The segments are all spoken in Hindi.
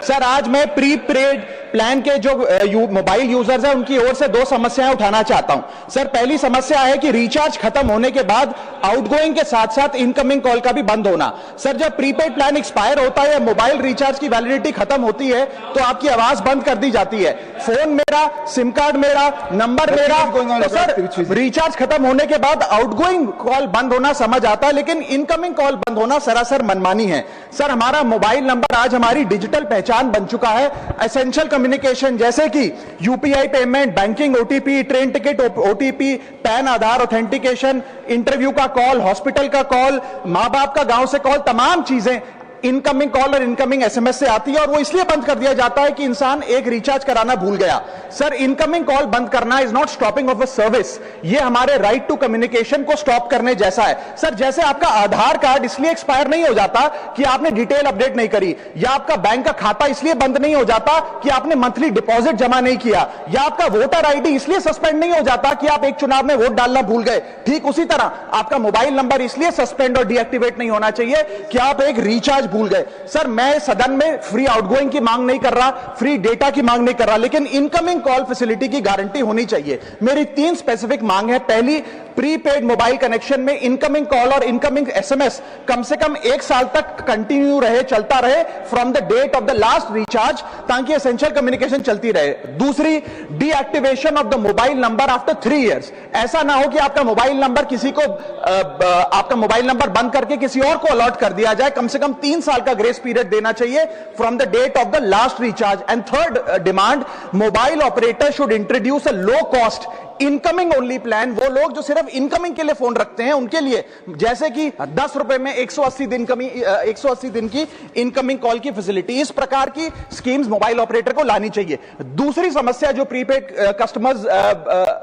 सर आज मैं प्री पेड प्लान के जो मोबाइल यूजर्स हैं उनकी ओर से दो समस्याएं उठाना चाहता हूं। सर पहली समस्या है कि रिचार्ज खत्म होने के बाद आउटगोइंग के साथ साथ इनकमिंग कॉल का भी बंद होना। सर जब प्रीपेड प्लान एक्सपायर होता है या मोबाइल रिचार्ज की वैलिडिटी खत्म होती है तो आपकी आवाज बंद कर दी जाती है, फोन मेरा, सिम कार्ड मेरा, नंबर मेरा। तो सर रिचार्ज खत्म होने के बाद आउटगोइंग कॉल बंद होना समझ आता है, लेकिन इनकमिंग कॉल बंद होना सरासर मनमानी है। सर हमारा मोबाइल नंबर आज हमारी डिजिटल पहचान बन चुका है। एसेंशियल कम्युनिकेशन जैसे कि UPI payment, banking, OTP, train ticket OTP, PAN Aadhaar authentication, interview का कॉल, हॉस्पिटल का कॉल, मां बाप का गांव से कॉल, तमाम चीजें इनकमिंग कॉल और इनकमिंग एसएमएस से आती है और वो इसलिए बंद कर दिया जाता है कि इंसान एक रिचार्ज कराना भूल गया। सर इनकमिंग कॉल बंद करना is not stopping of a service, ये हमारे राइट टू कम्युनिकेशन को स्टॉप करने जैसा है। सर जैसे आपका आधार कार्ड इसलिए एक्सपायर नहीं हो जाता कि आपने डिटेल अपडेट नहीं करी, या आपका बैंक का खाता इसलिए बंद नहीं हो जाता कि आपने मंथली डिपॉजिट जमा नहीं किया, या आपका वोटर आईडी इसलिए सस्पेंड नहीं हो जाता कि आप एक चुनाव में वोट डालना भूल गए, ठीक उसी तरह आपका मोबाइल नंबर इसलिए सस्पेंड और डीएक्टिवेट नहीं होना चाहिए कि आप एक रिचार्ज भूल गए। सर मैं सदन में फ्री आउटगोइंग की मांग नहीं कर रहा, फ्री डेटा की मांग नहीं कर रहा, लेकिन इनकमिंग कॉल फैसिलिटी की गारंटी होनी चाहिए। मेरी 3 स्पेसिफिक मांग है। पहली, प्रीपेड मोबाइल कनेक्शन में इनकमिंग कॉल और इनकमिंग एसएमएस कम से कम 1 साल तक कंटिन्यू रहे, चलता रहे from the date of the last recharge, ताकि एसेंशियल कम्युनिकेशन चलती रहे। दूसरी, deactivation of the mobile number after 3 years. ऐसा ना हो कि आपका मोबाइल नंबर किसी को आपका मोबाइल नंबर बंद करके किसी और को अलॉट कर दिया जाए। कम से कम 3 साल का ग्रेस पीरियड देना चाहिए from the date of the last recharge. And third demand, mobile operator should introduce a low cost incoming only plan. वो लोग जो सिर्फ इनकमिंग के लिए फोन रखते हैं उनके लिए, जैसे कि 10 रुपए में 180 दिन की इनकमिंग कॉल की फैसिलिटी, इस प्रकार की स्कीम्स मोबाइल ऑपरेटर को लानी चाहिए। दूसरी समस्या जो प्रीपेड कस्टमर्स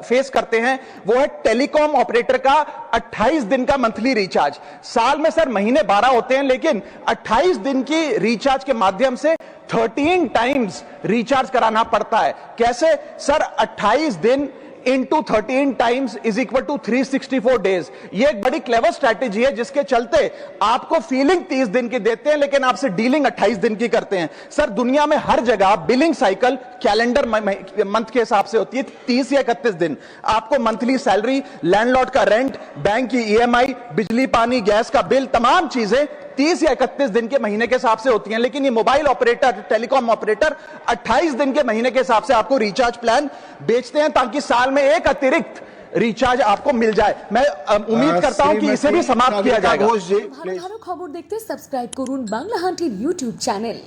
फेस करते हैं वो है टेलीकॉम ऑपरेटर का 28 दिन का मंथली रिचार्ज। साल में सर महीने 12 होते हैं, लेकिन 28 दिन की रिचार्ज के माध्यम से 13 टाइम्स रिचार्ज कराना पड़ता है। कैसे सर? 28 दिन into 13 times is equal to 364 days. ये एक बड़ी क्लेवर स्ट्रैटेजी है जिसके चलते आपको फीलिंग 30 दिन की देते हैं, लेकिन आपसे डीलिंग 28 दिन की करते हैं। सर दुनिया में हर जगह बिलिंग साइकिल कैलेंडर मंथ के हिसाब से होती है, 30 या 31 दिन। आपको मंथली सैलरी, लैंडलॉर्ड का रेंट, बैंक की ईएमआई, बिजली पानी गैस का बिल, तमाम चीजें 30 या 31 दिन के महीने के हिसाब से होती हैं। लेकिन ये मोबाइल ऑपरेटर, टेलीकॉम ऑपरेटर 28 दिन के महीने के हिसाब से आपको रिचार्ज प्लान बेचते हैं, ताकि साल में एक अतिरिक्त रिचार्ज आपको मिल जाए। मैं उम्मीद करता हूं कि इसे भी समाप्त किया जाएगा। আরো খবর দেখতে সাবস্ক্রাইব করুন বাংলা হান্টের ইউটিউব চ্যানেল।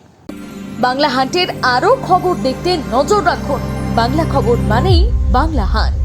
বাংলা হান্টের আরো খবর দেখতে নজর রাখুন বাংলা খবর মানেই বাংলা হান্ট।